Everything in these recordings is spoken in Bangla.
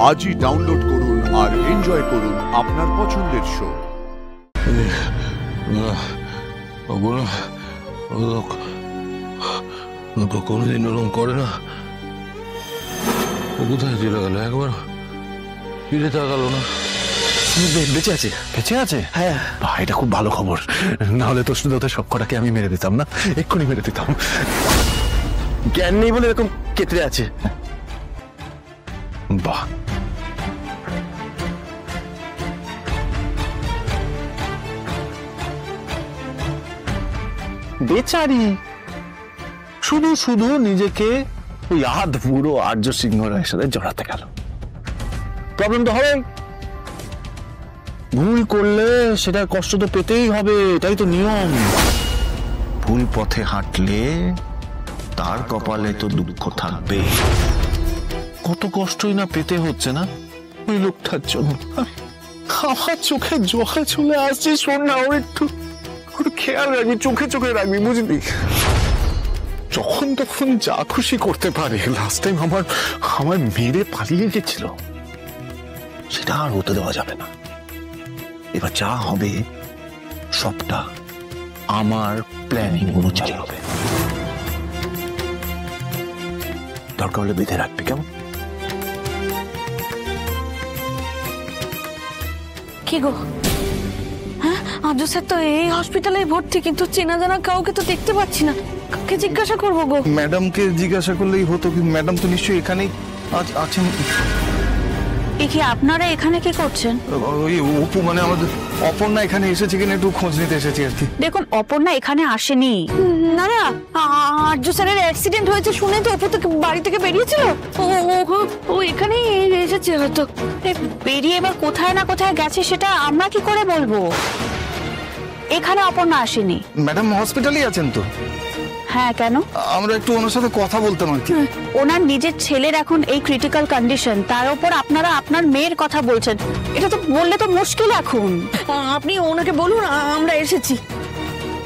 আজই ডাউনলোড করুন আর এনজয় করুন আপনার পছন্দের শো। কোনোদিন ওরকম করে না। ও কোথায় চলে গেল? একবার ফিরে তাকালো না। বেঁচে আছে? বেঁচে আছে? হ্যাঁ। এটা খুব ভালো খবর, না হলে তো ওদের সব কটাকে আমি মেরে দিতাম না, এক্ষুনি মেরে দিতাম। জ্ঞান নেই বলে এরকম কেতরে আছে। বাহ, বেচারি শুধু শুধু নিজেকে ওই আধ বুড়ো আর্য সিংহ রায়ের সাথে জড়াতে গেল। প্রবলেম তো হবে, ভুল করলে সেটার কষ্ট তো পেতেই হবে, এটাই তো নিয়ম। ভুল পথে হাঁটলে তার কপালে তো দুঃখ থাকবে। কত কষ্টই না পেতে হচ্ছে না ওই লোকটার জন্য। আমার চোখে জল চলে আসছে। শোন না, ওর একটু খেয়াল রাখবি, চোখে চোখে রাখবি, বুঝলি? যখন তখন যা খুশি করতে পারে। লাস্ট টাইম আমার মেরে পালিয়ে গেছিল, সেটা আর হতে দেওয়া যাবে না। এবার যা হবে সবটা আমার প্ল্যানিং অনুযায়ী হবে। দরকার হলে বেঁধে রাখবি, কেমন? কি গো, হ্যাঁ আর্য স্যার তো এই হসপিটালে ভর্তি, কিন্তু চেনা জানা কাউকে তো দেখতে পাচ্ছি না। কাকে জিজ্ঞাসা করবো গো? ম্যাডামকে জিজ্ঞাসা করলেই হতো, কিন্তু ম্যাডাম তো নিশ্চয়ই এখানেই আছেন। কি আপনারা এখানে কি করছেন? ওই অপু, মানে আমাদের অপর্ণা এখানে এসেছে কিনা একটু খোঁজ নিতে এসেছি আর কি। দেখুন, অপর্ণা এখানে আসেনি। না না, আর্য স্যারের অ্যাক্সিডেন্ট হয়েছে শুনে তো অপু তো বাড়ি থেকে বেরিয়েছিল। ও এখানেই এসেছে হয়তো। বেরিয়ে এবার কোথায় না কোথায় গেছে সেটা আমরা কি করে বলবো? এখানে অপর্ণা আসেনি। ম্যাডাম হসপিটালেই আছেন তো? হ্যাঁ, কেন? আমরা একটু ওনার সাথে কথা বলতাম আর কি। ওনার নিজের ছেলের এখন এই ক্রিটিক্যাল কন্ডিশন, তার উপর আপনারা আপনার মেয়ের কথা বলছেন। এটা তো বললে তো মুশকিল। এখন আপনি ওনাকে বলুন আমরা এসেছি।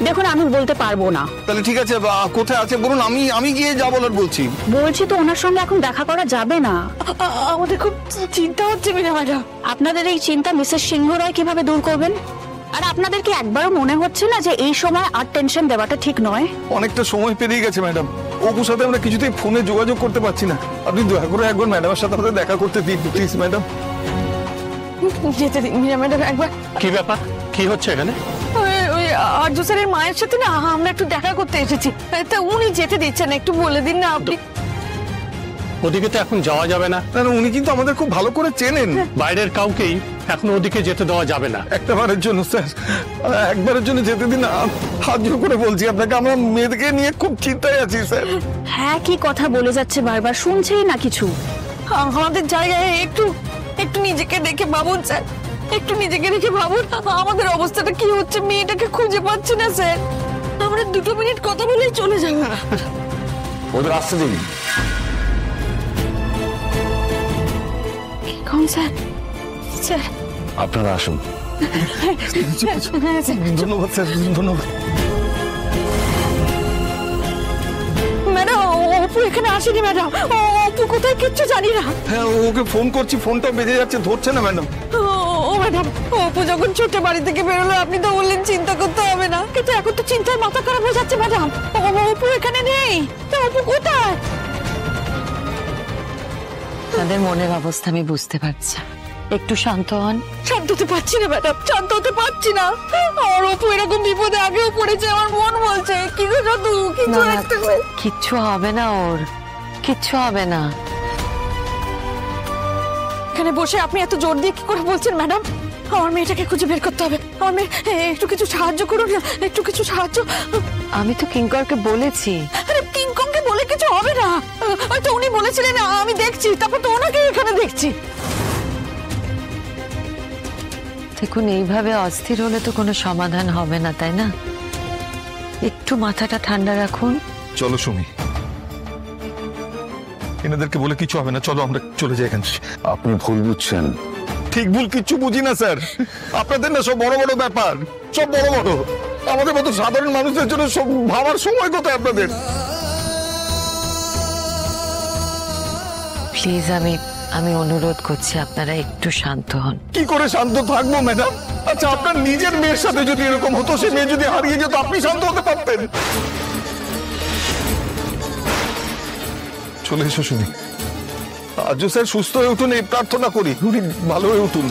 দেখুন, আমি বলতে পারবো না। তাহলে ঠিক আছে, কোথায় আছে বলুন, আমি গিয়ে যা বলার বলছি। বলছি তো ওনার সঙ্গে এখন দেখা করা যাবে না। আমাদের খুব চিন্তা হচ্ছে ম্যাডাম। আপনাদের এই চিন্তা মিসেস সিংহ রায় কিভাবে দূর করবেন? আর আপনাদের কি একবারও মনে হচ্ছে না যে এই সময় আর টেনশন দেওয়াটা ঠিক নয়? অনেকটা সময় পেরিয়ে গেছে ম্যাডাম, অপুর সাথে আমরা কিছুতেই ফোনে যোগাযোগ করতে পারছি না। আপনি দয়া করে একবার ম্যাডামের সাথে আমাদের দেখা করতে দিন প্লিজ ম্যাডাম। যেতে দিন ম্যাডাম একবার। কি ব্যাপার, কি হচ্ছে এখানে? ওই আর্য স্যারের মায়ের সাথে না আমরা একটু দেখা করতে এসেছি, তা উনি যেতে দিচ্ছেন না। একটু বলে দিন না আপনি। ওদিকে তো এখন যাওয়া যাবে না। উনি কিন্তু আমাদের খুব ভালো করে চেনেন। বাইরের কাউকেই এখন ওদিকে যেতে দেওয়া যাবে না। একবারের জন্য স্যার, একবারের জন্য যেতে দিন, হাত জোর করে বলছি আপনাকে। আমরা মেয়েদেরকে নিয়ে খুব চিন্তায় আছি স্যার। হ্যাঁ, কি কথা বলে যাচ্ছে বারবার, শুনছেই না কিছু। আমাদের জায়গায় একটু একটু নিজেকে দেখে ভাবুন স্যার, একটু নিজেকে দেখে ভাবুন। আমাদের অবস্থাটা কি হচ্ছে, মেয়েটাকে খুঁজে পাচ্ছি না স্যার। আমরা 2 মিনিট কথা বলেই চলে যাব। ওদের আসতে দিন। কোন স্যার? স্যার আপনারা আসুন। ধন্যবাদ স্যার, ধন্যবাদ। ম্যাডাম, অপু এখানে আসেনি ম্যাডাম। অপু কোথায় কিচ্ছু জানি না। হ্যাঁ, ওকে ফোন করছি, ফোনটা বেজে যাচ্ছে, ধরছে না ম্যাডাম। ও ম্যাডাম, অপু যখন ছোট বাড়ি থেকে বেরোলো আপনি তো বললেন চিন্তা করতে হবে না, কিন্তু এখন তো চিন্তায় মাথা খারাপ হয়ে যাচ্ছে ম্যাডাম। অপু এখানে নেই, তা অপু কোথায়? তাদের মনের অবস্থা আমি বুঝতে পারছি। একটু শান্ত হন। শান্ত হতে পারছি না ম্যাডাম, শান্ত হতে পারছি না। আর অপু এরকম বিপদে আগেও পড়েছে, আমার মন বলছে কি গো সাধু, কিছু একটা কিচ্ছু হবে না, ওর কিচ্ছু হবে না। এখানে বসে আপনি এত জোর দিয়ে কি করে বলছেন ম্যাডাম? আমার মেয়েটাকে খুঁজে বের করতে হবে। আমার মেয়ে, একটু কিছু সাহায্য করুন না, একটু কিছু সাহায্য। আমি তো কিঙ্করকে বলেছি। আরে কিঙ্করকে বলে কিছু হবে না, হয়তো উনি বলেছিলেন আমি দেখছি, তারপর তো ওনাকে এখানে দেখছি। দেখুন, এইভাবে অস্থির হলে তো কোনো সমাধান হবে না, তাই না? একটু মাথাটা ঠান্ডা রাখুন। চলো সুমি, এনাদেরকে বলে কিছু হবে না, চলো আমরা চলে যাই এখান থেকে। আপনি ভুল বুঝছেন। ঠিক ভুল কিচ্ছু বুঝি না স্যার, আপনাদের না সব বড় বড় ব্যাপার, সব বড় বড়। আমাদের মতো সাধারণ মানুষদের জন্য সব ভাবার সময় কোথায় আপনাদের? প্লিজ, আমি অনুরোধ করছি আপনারা একটু শান্ত হন। কি করে শান্ত থাকবো ম্যাডাম? আচ্ছা, আপনার নিজের মেয়ের সাথে যদি এরকম হতো, সে মেয়ে যদি হারিয়ে যেত, আপনি শান্ত হতে পারতেন? চলে এসো শুনি। আর্য স্যার সুস্থ হয়ে উঠুন এই প্রার্থনা করি, উনি ভালো হয়ে উঠুন।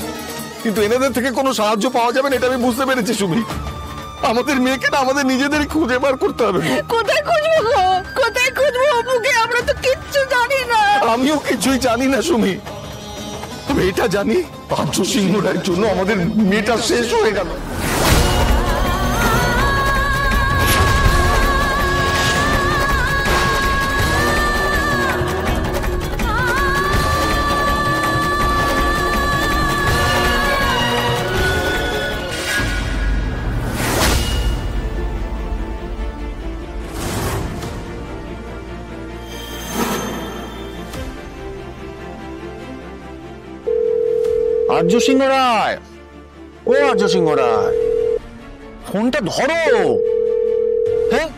কিন্তু এনাদের থেকে কোনো সাহায্য পাওয়া যাবে না, এটা আমি বুঝতে পেরেছি সুমি। আমাদের মেয়েকে না আমাদের নিজেদেরই খুঁজে বার করতে হবে। কোথায় খুঁজবো গো? কোথায় খুঁজবো অপুকে? আমরা তো কিচ্ছু জানি না। আমিও কিছুই জানি না সুমি, তবে এটা জানি আর্য সিংহ রায়ের জন্য আমাদের মেয়েটা শেষ হয়ে গেল। আর্য সিংহ রায়, ও আর্য সিংহ রায়, ফোনটা ধরো। হ্যাঁ,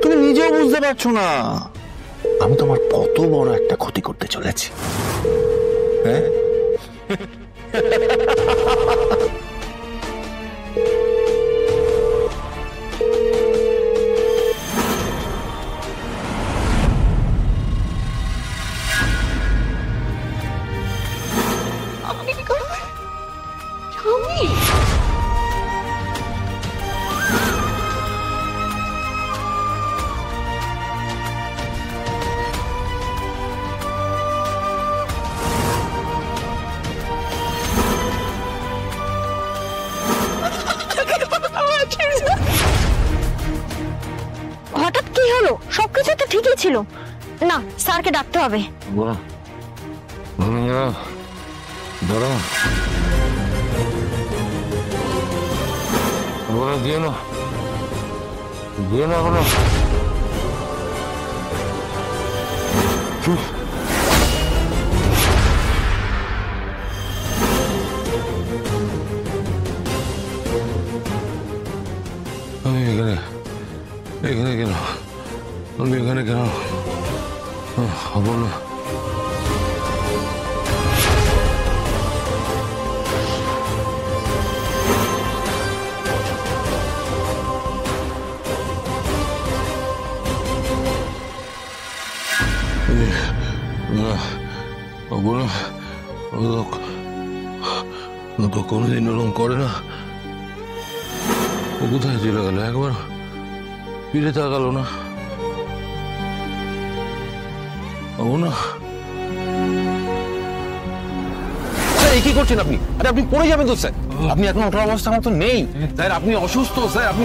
তুমি নিজেও বুঝতে পারছো না আমি তোমার কত বড় একটা ক্ষতি করতে চলেছি। হ্যাঁ, আপনি কি করবেন? আমি হঠাৎ কি হলো? সবকিছু তো ঠিকই ছিল না। স্যারকে ডাকতে হবে। বলো ধরো, বলো দিয়ে না বলো। আমি এখানে এখানে কেন? আমি এখানে কেন? বলো। বলো, ও তো কোনোদিন ওরকম করে না। ও কোথায় চলে গেল? একবার ফিরে তাকালো না। ও না, কি করছেন আপনি? আরে আপনি পড়ে যাবেন তো স্যার। আপনি এখন ওঠার অবস্থা মতো নেই স্যার, আপনি অসুস্থ স্যার। আপনি